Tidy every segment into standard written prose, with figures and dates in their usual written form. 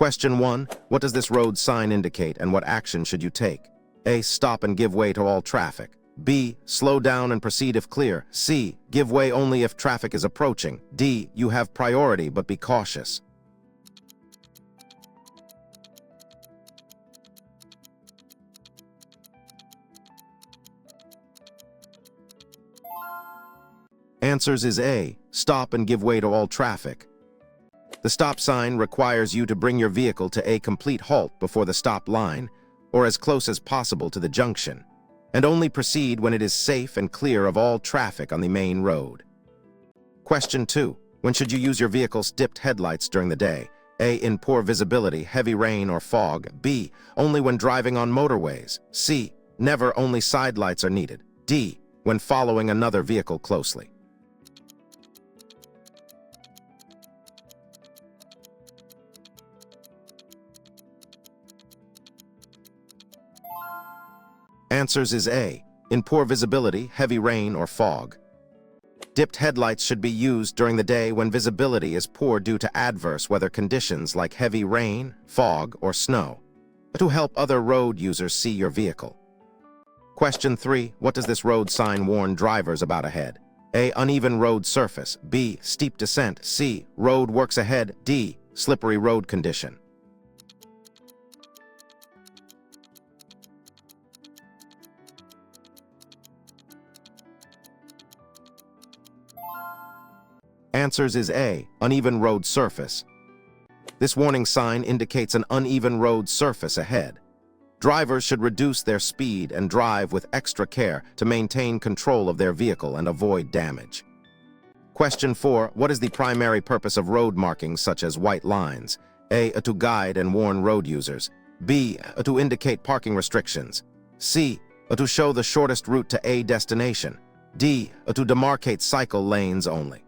Question 1. What does this road sign indicate and what action should you take? A. Stop and give way to all traffic. B. Slow down and proceed if clear. C. Give way only if traffic is approaching. D. You have priority but be cautious. Answers is A. Stop and give way to all traffic. The stop sign requires you to bring your vehicle to a complete halt before the stop line, or as close as possible to the junction, and only proceed when it is safe and clear of all traffic on the main road. Question 2. When should you use your vehicle's dipped headlights during the day? A. In poor visibility, heavy rain or fog. B. Only when driving on motorways. C. Never, only side lights are needed. D. When following another vehicle closely. Answers is A. In poor visibility, heavy rain or fog. Dipped headlights should be used during the day when visibility is poor due to adverse weather conditions like heavy rain, fog, or snow, to help other road users see your vehicle. Question 3. What does this road sign warn drivers about ahead? A. Uneven road surface. B. Steep descent. C. Road works ahead. D. Slippery road condition. Answers is A. Uneven road surface. This warning sign indicates an uneven road surface ahead. Drivers should reduce their speed and drive with extra care to maintain control of their vehicle and avoid damage. Question 4. What is the primary purpose of road markings such as white lines? A. To guide and warn road users. B. To indicate parking restrictions. C. To show the shortest route to a destination. D. To demarcate cycle lanes only.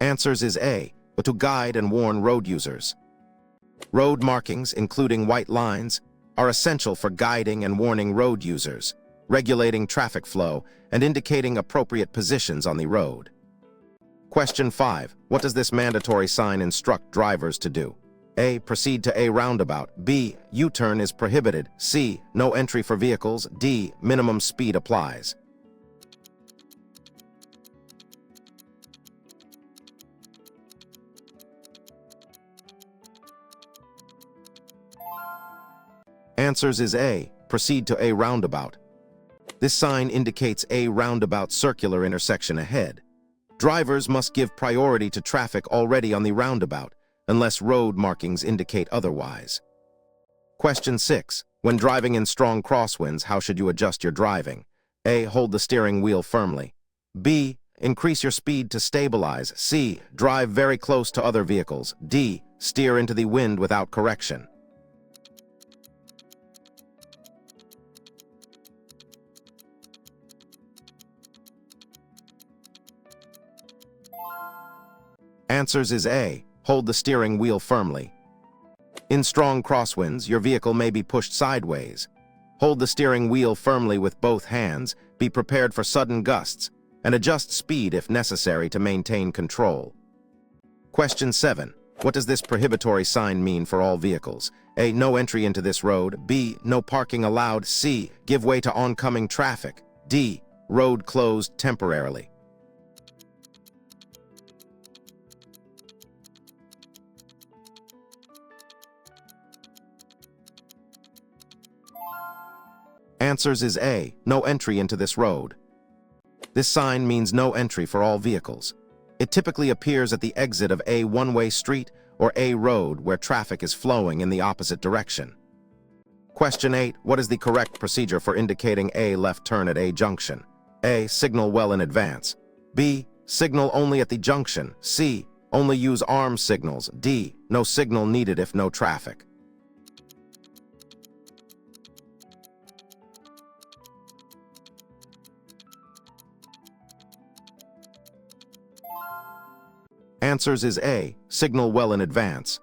Answers is A. To guide and warn road users. Road markings, including white lines, are essential for guiding and warning road users, regulating traffic flow, and indicating appropriate positions on the road. Question 5. What does this mandatory sign instruct drivers to do? A. Proceed to a roundabout. B. U-turn is prohibited. C. No entry for vehicles. D. Minimum speed applies. Answers is A. Proceed to a roundabout. This sign indicates a roundabout circular intersection ahead. Drivers must give priority to traffic already on the roundabout, unless road markings indicate otherwise. Question 6. When driving in strong crosswinds, how should you adjust your driving? A. Hold the steering wheel firmly. B. Increase your speed to stabilize. C. Drive very close to other vehicles. D. Steer into the wind without correction. Answers is A. Hold the steering wheel firmly. In strong crosswinds, your vehicle may be pushed sideways. Hold the steering wheel firmly with both hands, be prepared for sudden gusts, and adjust speed if necessary to maintain control. Question 7. What does this prohibitory sign mean for all vehicles? A. No entry into this road. B. No parking allowed. C. Give way to oncoming traffic. D. Road closed temporarily. Answers is A. No entry into this road. This sign means no entry for all vehicles. It typically appears at the exit of a one-way street or a road where traffic is flowing in the opposite direction. Question 8. What is the correct procedure for indicating a left turn at a junction? A. Signal well in advance. B. Signal only at the junction. C. Only use arm signals. D. No signal needed if no traffic. Answers is A. Signal well in advance.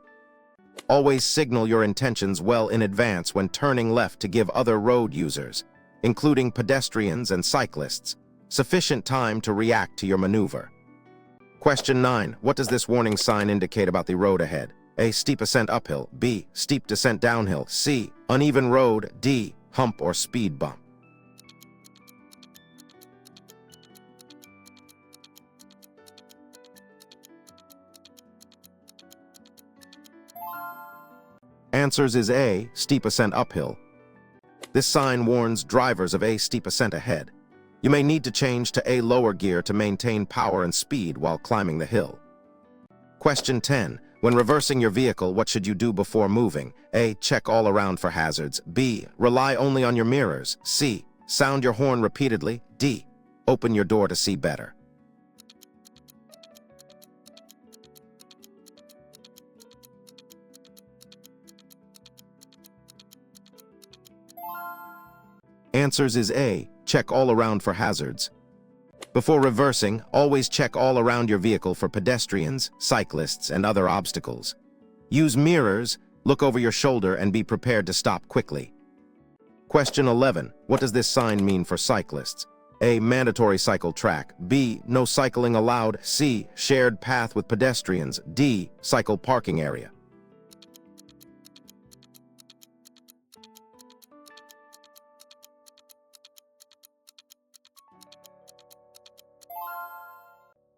Always signal your intentions well in advance when turning left to give other road users, including pedestrians and cyclists, sufficient time to react to your maneuver. Question 9. What does this warning sign indicate about the road ahead? A. Steep ascent uphill. B. Steep descent downhill. C. Uneven road. D. Hump or speed bump. Answers is A. Steep ascent uphill. This sign warns drivers of a steep ascent ahead. You may need to change to a lower gear to maintain power and speed while climbing the hill. Question 10. When reversing your vehicle, what should you do before moving? A. Check all around for hazards. B. Rely only on your mirrors. C. Sound your horn repeatedly. D. Open your door to see better. Answers is A. Check all around for hazards. Before reversing, always check all around your vehicle for pedestrians, cyclists, and other obstacles. Use mirrors, look over your shoulder, and be prepared to stop quickly. Question 11. What does this sign mean for cyclists? A. Mandatory cycle track. B. No cycling allowed. C. Shared path with pedestrians. D. Cycle parking area.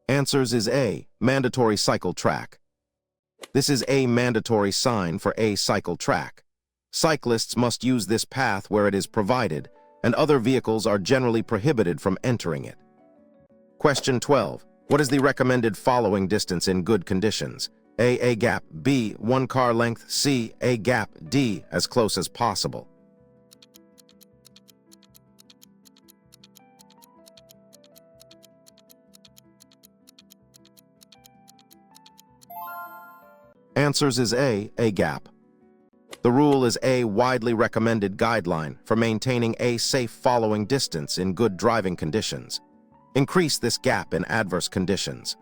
Answers is A. Mandatory cycle track. This is a mandatory sign for a cycle track. Cyclists must use this path where it is provided, and other vehicles are generally prohibited from entering it. Question 12. What is the recommended following distance in good conditions? A gap. B. 1 car length. C. A gap. D. As close as possible. Answers is A gap. The rule is a widely recommended guideline for maintaining a safe following distance in good driving conditions. Increase this gap in adverse conditions.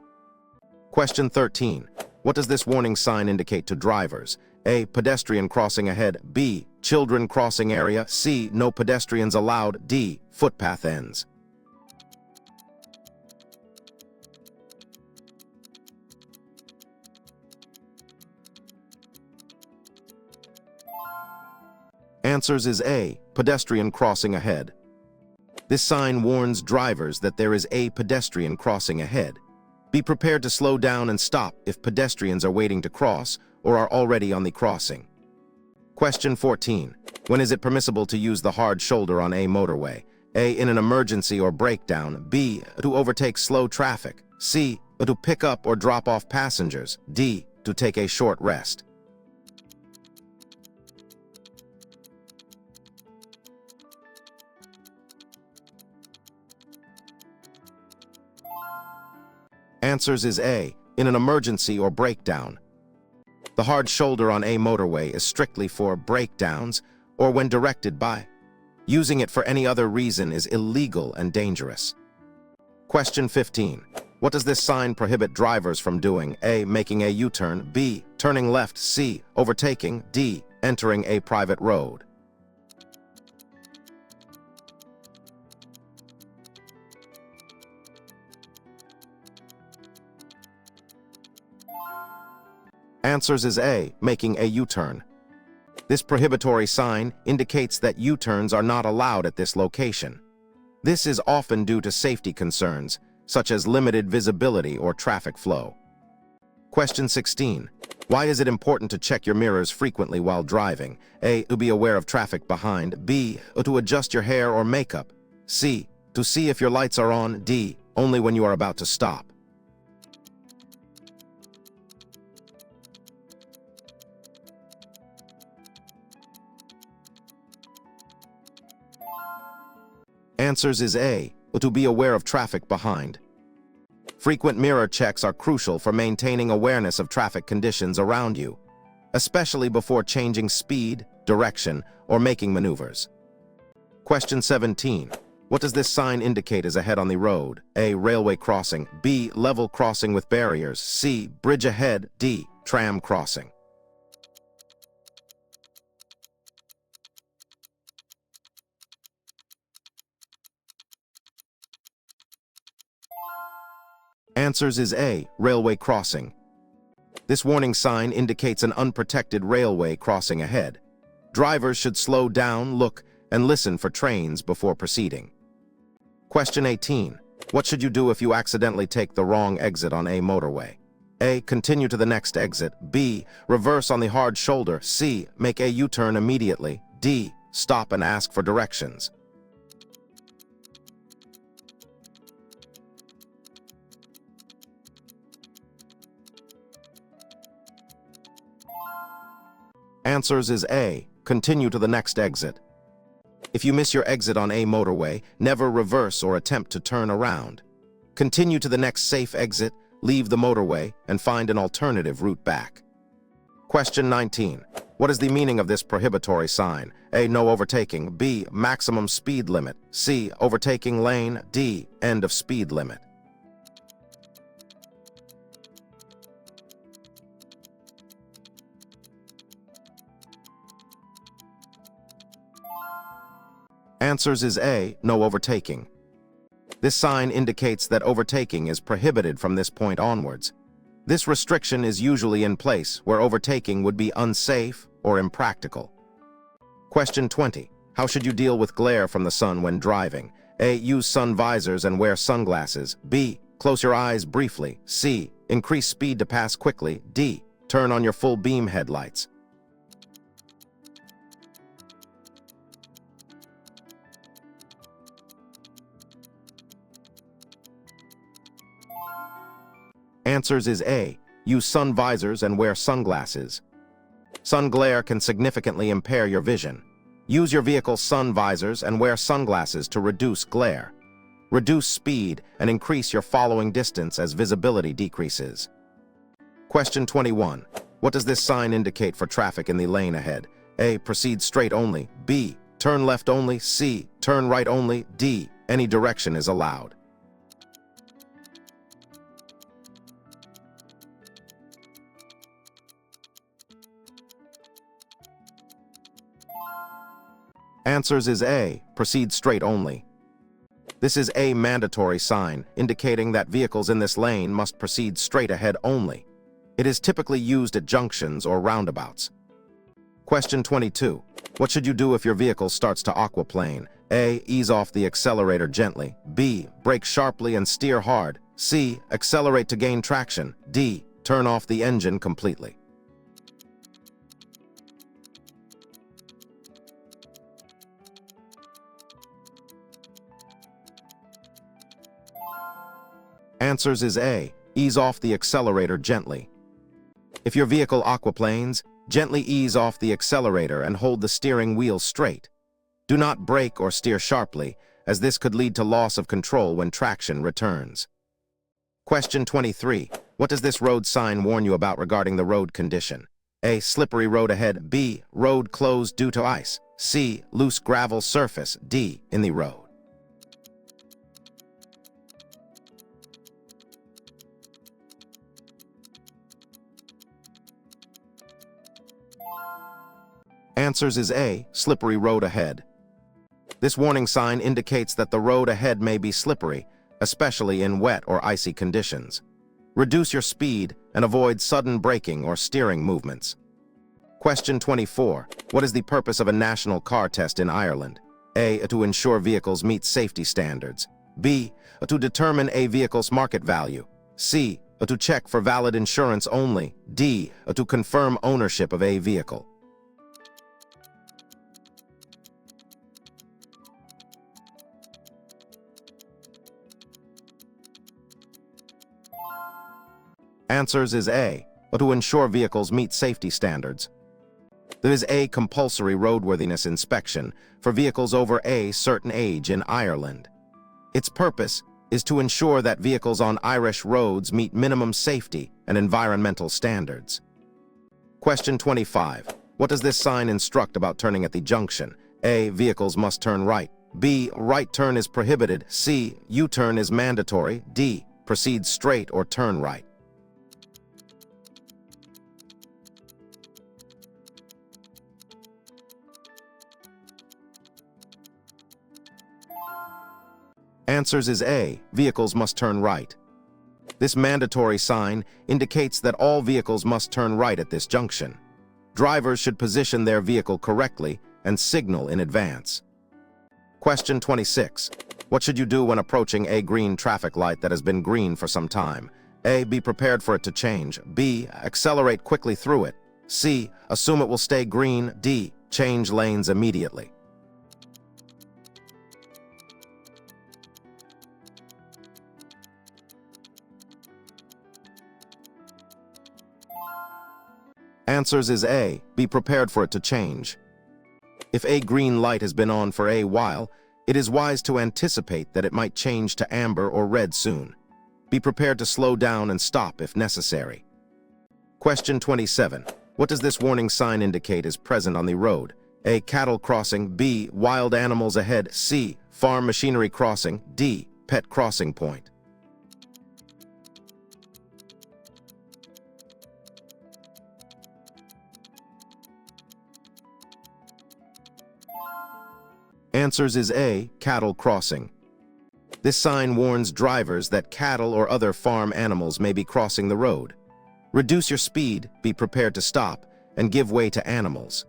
Question 13. What does this warning sign indicate to drivers? A. Pedestrian crossing ahead. B. Children crossing area. C. No pedestrians allowed. D. Footpath ends. Answers is A. Pedestrian crossing ahead. This sign warns drivers that there is a pedestrian crossing ahead. Be prepared to slow down and stop if pedestrians are waiting to cross or are already on the crossing. Question 14. When is it permissible to use the hard shoulder on a motorway? A. In an emergency or breakdown. B. To overtake slow traffic. C. To pick up or drop off passengers. D. To take a short rest. Answers is A. In an emergency or breakdown. The hard shoulder on a motorway is strictly for breakdowns or when directed by. Using it for any other reason is illegal and dangerous. Question 15. What does this sign prohibit drivers from doing? A. Making a U-turn. B. Turning left. C. Overtaking. D. Entering a private road. Answers is A. Making a U-turn. This prohibitory sign indicates that U-turns are not allowed at this location. This is often due to safety concerns, such as limited visibility or traffic flow. Question 16. Why is it important to check your mirrors frequently while driving? A. To be aware of traffic behind. B. To adjust your hair or makeup. C. To see if your lights are on. D. Only when you are about to stop. Answers is A. To be aware of traffic behind. Frequent mirror checks are crucial for maintaining awareness of traffic conditions around you, especially before changing speed, direction, or making maneuvers. Question 17. What does this sign indicate is ahead on the road? A. Railway crossing. B. Level crossing with barriers. C. Bridge ahead. D. Tram crossing. Answers is A, railway crossing. This warning sign indicates an unprotected railway crossing ahead. Drivers should slow down, look, and listen for trains before proceeding. Question 18. What should you do if you accidentally take the wrong exit on a motorway? A. Continue to the next exit. B. Reverse on the hard shoulder. C. Make a U-turn immediately. D. Stop and ask for directions. Answers is A. Continue to the next exit. If you miss your exit on a motorway, never reverse or attempt to turn around. Continue to the next safe exit, leave the motorway, and find an alternative route back. Question 19. What is the meaning of this prohibitory sign? A. No overtaking. B. Maximum speed limit. C. Overtaking lane. D. End of speed limit. Answers is A. No overtaking. This sign indicates that overtaking is prohibited from this point onwards. This restriction is usually in place where overtaking would be unsafe or impractical. Question 20. How should you deal with glare from the sun when driving? A. Use sun visors and wear sunglasses. B. Close your eyes briefly. C. Increase speed to pass quickly. D. Turn on your full beam headlights. Answers is A. Use sun visors and wear sunglasses. Sun glare can significantly impair your vision. Use your vehicle's sun visors and wear sunglasses to reduce glare. Reduce speed and increase your following distance as visibility decreases. Question 21. What does this sign indicate for traffic in the lane ahead? A. Proceed straight only. B. Turn left only. C. Turn right only. D. Any direction is allowed. Answers is A. Proceed straight only. This is a mandatory sign, indicating that vehicles in this lane must proceed straight ahead only. It is typically used at junctions or roundabouts. Question 22. What should you do if your vehicle starts to aquaplane? A. Ease off the accelerator gently. B. Brake sharply and steer hard. C. Accelerate to gain traction. D. Turn off the engine completely. Answers is A. Ease off the accelerator gently. If your vehicle aquaplanes, gently ease off the accelerator and hold the steering wheel straight. Do not brake or steer sharply, as this could lead to loss of control when traction returns. Question 23. What does this road sign warn you about regarding the road condition? A. Slippery road ahead. B. Road closed due to ice. C. Loose gravel surface. D. In the road. Answers is A. Slippery road ahead. This warning sign indicates that the road ahead may be slippery, especially in wet or icy conditions. Reduce your speed and avoid sudden braking or steering movements. Question 24. What is the purpose of a national car test in Ireland? A. To ensure vehicles meet safety standards. B. To determine a vehicle's market value. C. To check for valid insurance only. D. To confirm ownership of a vehicle. Answers is A. To ensure vehicles meet safety standards. There is a compulsory roadworthiness inspection for vehicles over a certain age in Ireland. Its purpose is to ensure that vehicles on Irish roads meet minimum safety and environmental standards. Question 25. What does this sign instruct about turning at the junction? A. Vehicles must turn right. B. Right turn is prohibited. C. U-turn is mandatory. D. Proceed straight or turn right. Answers is A. Vehicles must turn right. This mandatory sign indicates that all vehicles must turn right at this junction. Drivers should position their vehicle correctly and signal in advance. Question 26. What should you do when approaching a green traffic light that has been green for some time? A. Be prepared for it to change. B. Accelerate quickly through it. C. Assume it will stay green. D. Change lanes immediately. Answers is A. Be prepared for it to change. If a green light has been on for a while, it is wise to anticipate that it might change to amber or red soon. Be prepared to slow down and stop if necessary. Question 27. What does this warning sign indicate is present on the road? A. Cattle crossing. B. Wild animals ahead. C. Farm machinery crossing. D. Pet crossing point. Answers is A. Cattle crossing. This sign warns drivers that cattle or other farm animals may be crossing the road. Reduce your speed, be prepared to stop, and give way to animals.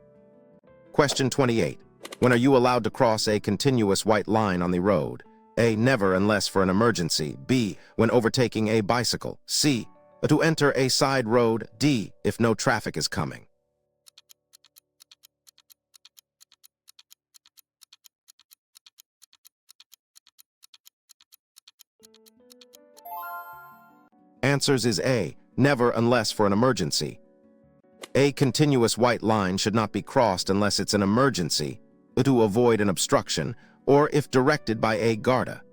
Question 28. When are you allowed to cross a continuous white line on the road? A. Never unless for an emergency. B. When overtaking a bicycle. C. To enter a side road. D. If no traffic is coming. Answers is A. Never unless for an emergency. A continuous white line should not be crossed unless it's an emergency, to avoid an obstruction, or if directed by a Garda.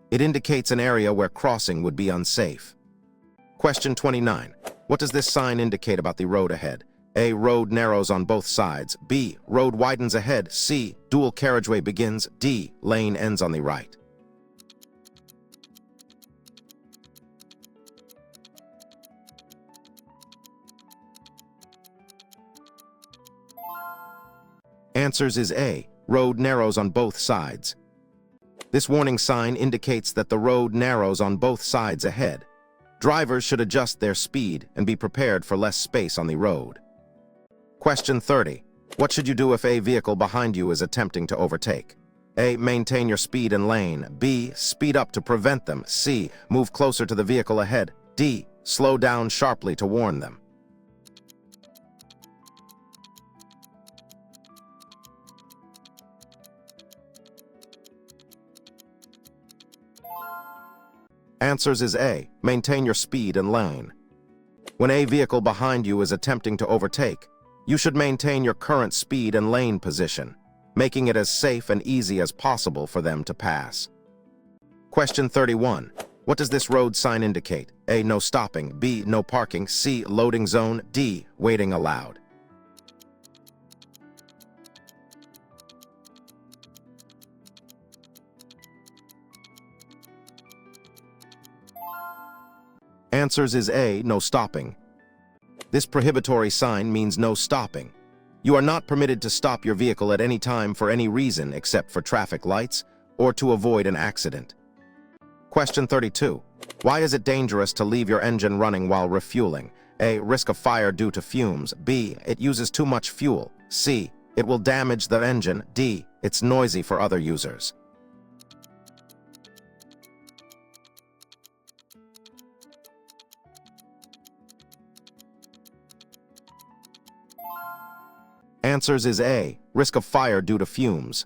It indicates an area where crossing would be unsafe. Question 29. What does this sign indicate about the road ahead? A. Road narrows on both sides. B. Road widens ahead. C. Dual carriageway begins. D. Lane ends on the right. Answers is A. Road narrows on both sides. This warning sign indicates that the road narrows on both sides ahead. Drivers should adjust their speed and be prepared for less space on the road. Question 30. What should you do if a vehicle behind you is attempting to overtake? A. Maintain your speed and lane. B. Speed up to prevent them. C. Move closer to the vehicle ahead. D. Slow down sharply to warn them. Answers is A. Maintain your speed and lane. When a vehicle behind you is attempting to overtake, you should maintain your current speed and lane position, making it as safe and easy as possible for them to pass. Question 31. What does this road sign indicate? A. No stopping. B. No parking. C. Loading zone. D. Waiting allowed. Answers is A. No stopping. This prohibitory sign means no stopping. You are not permitted to stop your vehicle at any time for any reason except for traffic lights or to avoid an accident. Question 32. Why is it dangerous to leave your engine running while refueling? A. Risk of fire due to fumes. B. It uses too much fuel. C. It will damage the engine. D. It's noisy for other users. Answers is A. Risk of fire due to fumes.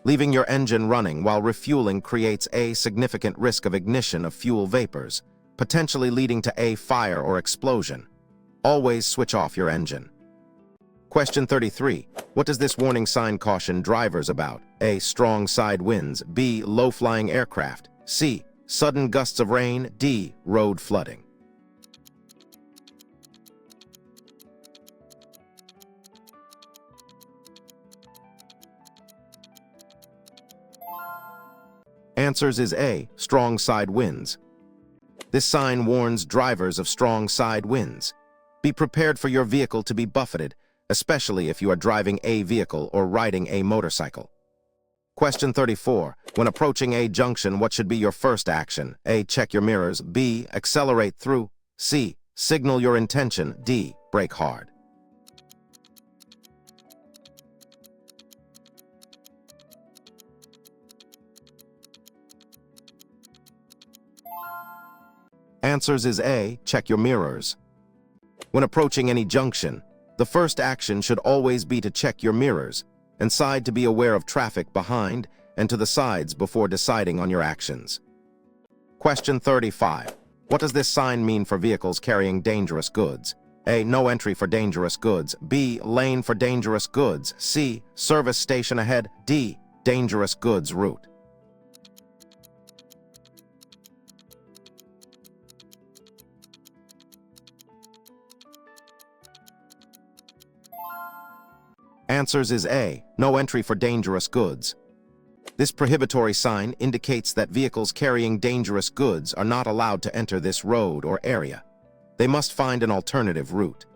Leaving your engine running while refueling creates a significant risk of ignition of fuel vapors, potentially leading to a fire or explosion. Always switch off your engine. Question 33. What does this warning sign caution drivers about? A. Strong side winds. B. Low-flying aircraft. C. Sudden gusts of rain. D. Road flooding. Answers is A. Strong side winds. This sign warns drivers of strong side winds. Be prepared for your vehicle to be buffeted, especially if you are driving a vehicle or riding a motorcycle. Question 34. When approaching a junction, what should be your first action? A. Check your mirrors. B. Accelerate through. C. Signal your intention. D. Brake hard. Answers is A. Check your mirrors. When approaching any junction, the first action should always be to check your mirrors and side to be aware of traffic behind and to the sides before deciding on your actions. Question 35. What does this sign mean for vehicles carrying dangerous goods? A. No entry for dangerous goods. B. Lane for dangerous goods. C. Service station ahead. D. Dangerous goods route. Answers is A. No entry for dangerous goods. This prohibitory sign indicates that vehicles carrying dangerous goods are not allowed to enter this road or area. They must find an alternative route.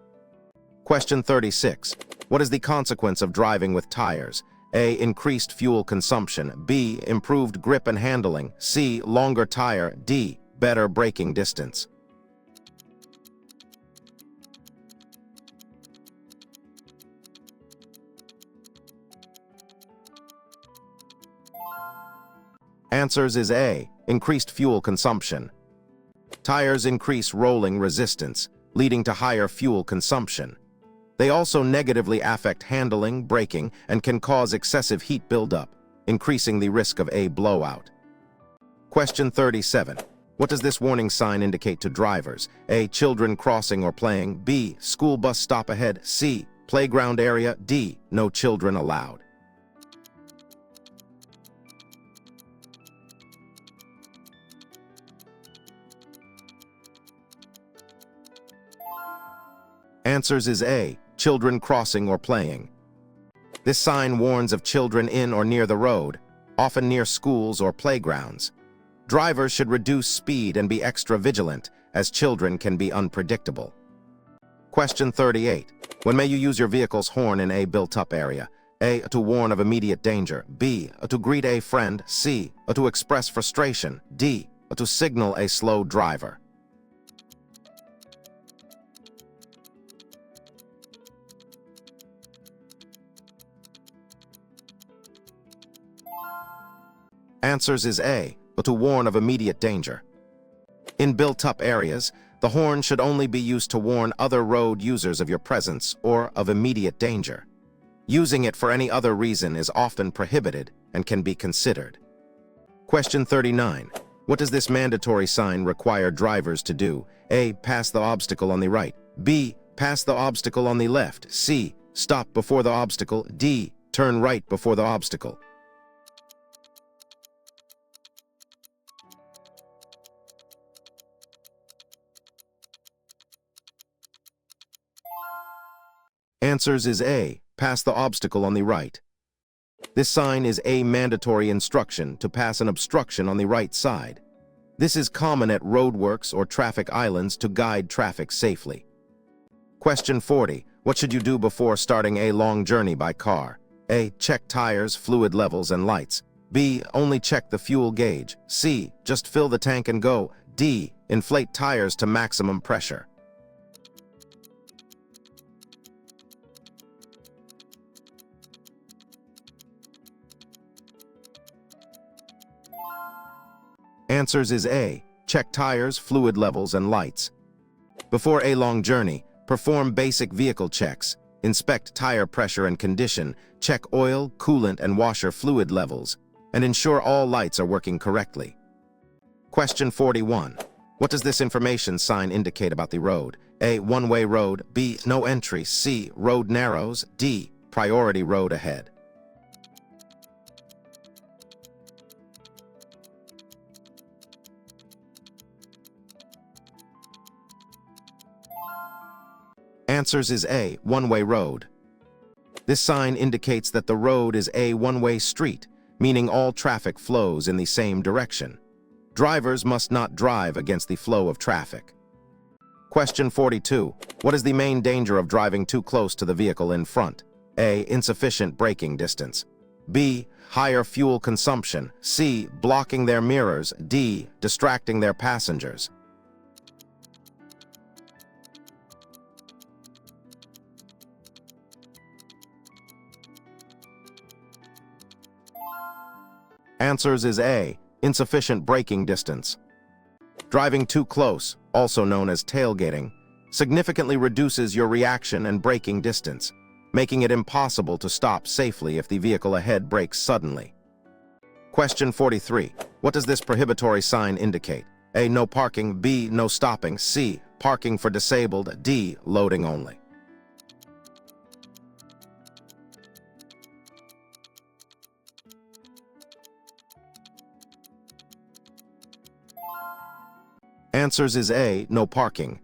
Question 36. What is the consequence of driving with tires? A. Increased fuel consumption. B. Improved grip and handling. C. Longer tire. D. Better braking distance. Answers is A. Increased fuel consumption. Tires increase rolling resistance, leading to higher fuel consumption. They also negatively affect handling, braking, and can cause excessive heat buildup, increasing the risk of a blowout. Question 37. What does this warning sign indicate to drivers? A. Children crossing or playing. B. School bus stop ahead. C. Playground area. D. No children allowed. Answers is A. Children crossing or playing. This sign warns of children in or near the road, often near schools or playgrounds. Drivers should reduce speed and be extra vigilant, as children can be unpredictable. Question 38. When may you use your vehicle's horn in a built-up area? A. To warn of immediate danger. B. To greet a friend. C. To express frustration. D. To signal a slow driver. Answers is A. To warn of immediate danger. In built-up areas, the horn should only be used to warn other road users of your presence or of immediate danger. Using it for any other reason is often prohibited and can be considered. Question 39. What does this mandatory sign require drivers to do? A. Pass the obstacle on the right. B. Pass the obstacle on the left. C. Stop before the obstacle. D. Turn right before the obstacle. Answers is A. Pass the obstacle on the right. This sign is a mandatory instruction to pass an obstruction on the right side. This is common at roadworks or traffic islands to guide traffic safely. Question 40. What should you do before starting a long journey by car? A. Check tires, fluid levels, and lights. B. Only check the fuel gauge. C. Just fill the tank and go. D. Inflate tires to maximum pressure. Answers is A. Check tires, fluid levels, and lights. Before a long journey, perform basic vehicle checks. Inspect tire pressure and condition, check oil, coolant, and washer fluid levels, and ensure all lights are working correctly. Question 41. What does this information sign indicate about the road? A. One-way road. B. No entry. C. Road narrows. D. Priority road ahead. Answers is A. One-way road. This sign indicates that the road is a one-way street, meaning all traffic flows in the same direction. Drivers must not drive against the flow of traffic. Question 42. What is the main danger of driving too close to the vehicle in front? A. Insufficient braking distance. B. Higher fuel consumption. C. Blocking their mirrors. D. Distracting their passengers. Answers is A. Insufficient braking distance. Driving too close, also known as tailgating, significantly reduces your reaction and braking distance, making it impossible to stop safely if the vehicle ahead brakes suddenly. Question 43. What does this prohibitory sign indicate? A. No parking. B. No stopping. C. Parking for disabled. D. Loading only. Answers is A. No parking.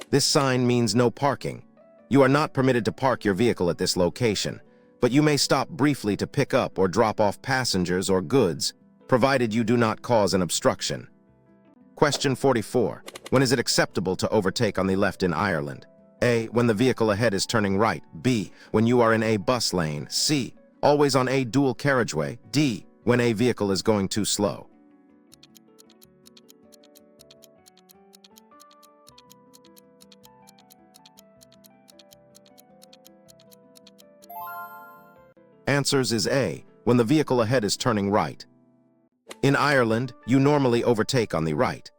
This sign means no parking. You are not permitted to park your vehicle at this location, but you may stop briefly to pick up or drop off passengers or goods, provided you do not cause an obstruction. Question 44. When is it acceptable to overtake on the left in Ireland? A. When the vehicle ahead is turning right. B. When you are in a bus lane. C. Always on a dual carriageway. D. When a vehicle is going too slow. Answers is A. When the vehicle ahead is turning right. In Ireland, you normally overtake on the right.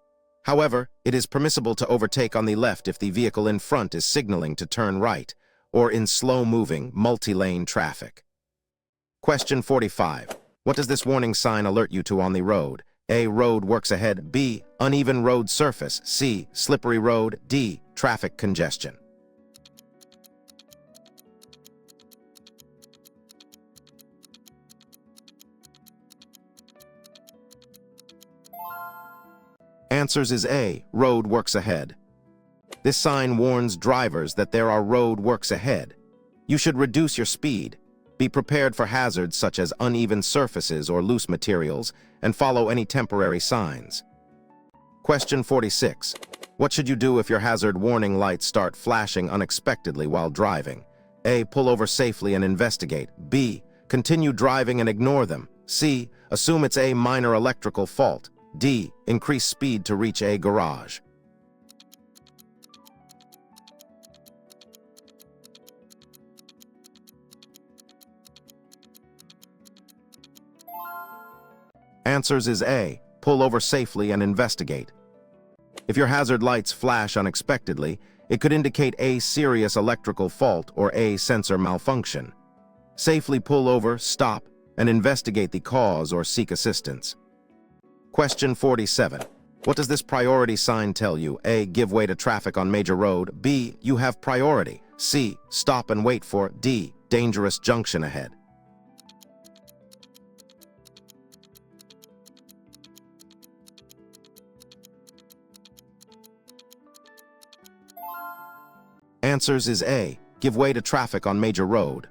However, it is permissible to overtake on the left if the vehicle in front is signaling to turn right, or in slow-moving, multi-lane traffic. Question 45. What does this warning sign alert you to on the road? A. Road works ahead. B. Uneven road surface. C. Slippery road. D. Traffic congestion. Answers is A. Road works ahead. This sign warns drivers that there are road works ahead. You should reduce your speed, be prepared for hazards such as uneven surfaces or loose materials, and follow any temporary signs. Question 46. What should you do if your hazard warning lights start flashing unexpectedly while driving? A. Pull over safely and investigate. B. Continue driving and ignore them. C. Assume it's a minor electrical fault. D. Increase speed to reach a garage. Answers is A. Pull over safely and investigate. If your hazard lights flash unexpectedly, it could indicate a serious electrical fault or a sensor malfunction. Safely pull over, stop, and investigate the cause or seek assistance. Question 47. What does this priority sign tell you? A. Give way to traffic on major road. B. You have priority. C. Stop and wait for. D. Dangerous junction ahead. Answers is A. Give way to traffic on major road.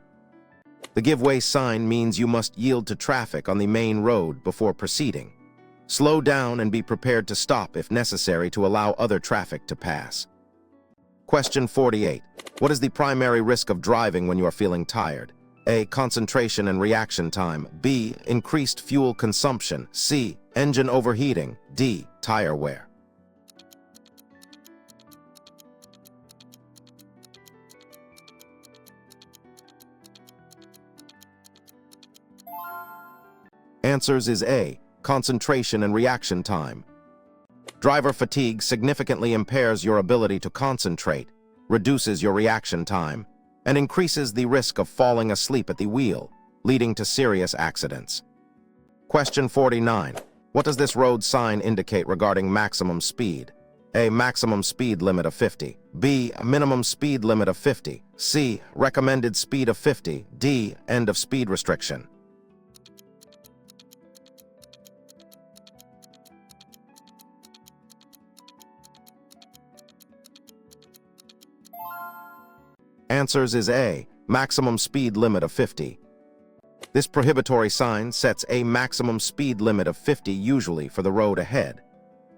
The give way sign means you must yield to traffic on the main road before proceeding. Slow down and be prepared to stop if necessary to allow other traffic to pass. Question 48. What is the primary risk of driving when you are feeling tired? A. Concentration and reaction time. B. Increased fuel consumption. C. Engine overheating. D. Tire wear. Answers is A. Concentration and reaction time. Driver fatigue significantly impairs your ability to concentrate, reduces your reaction time, and increases the risk of falling asleep at the wheel, leading to serious accidents. Question 49. What does this road sign indicate regarding maximum speed? A. Maximum speed limit of 50. B. Minimum speed limit of 50. C. Recommended speed of 50. D. End of speed restriction. Answers is A. Maximum speed limit of 50. This prohibitory sign sets a maximum speed limit of 50 usually for the road ahead.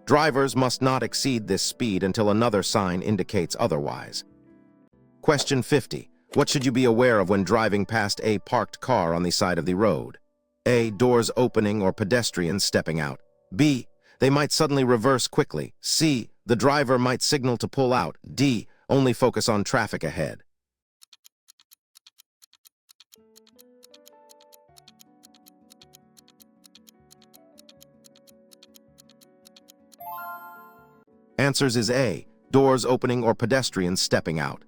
Drivers must not exceed this speed until another sign indicates otherwise. Question 50. What should you be aware of when driving past a parked car on the side of the road? A. Doors opening or pedestrians stepping out. B. They might suddenly reverse quickly. C. The driver might signal to pull out. D. Only focus on traffic ahead. Answers is A. Doors opening or pedestrians stepping out.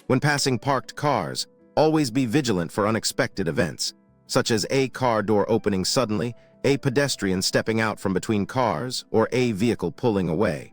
When passing parked cars, always be vigilant for unexpected events, such as a car door opening suddenly, a pedestrian stepping out from between cars, or a vehicle pulling away.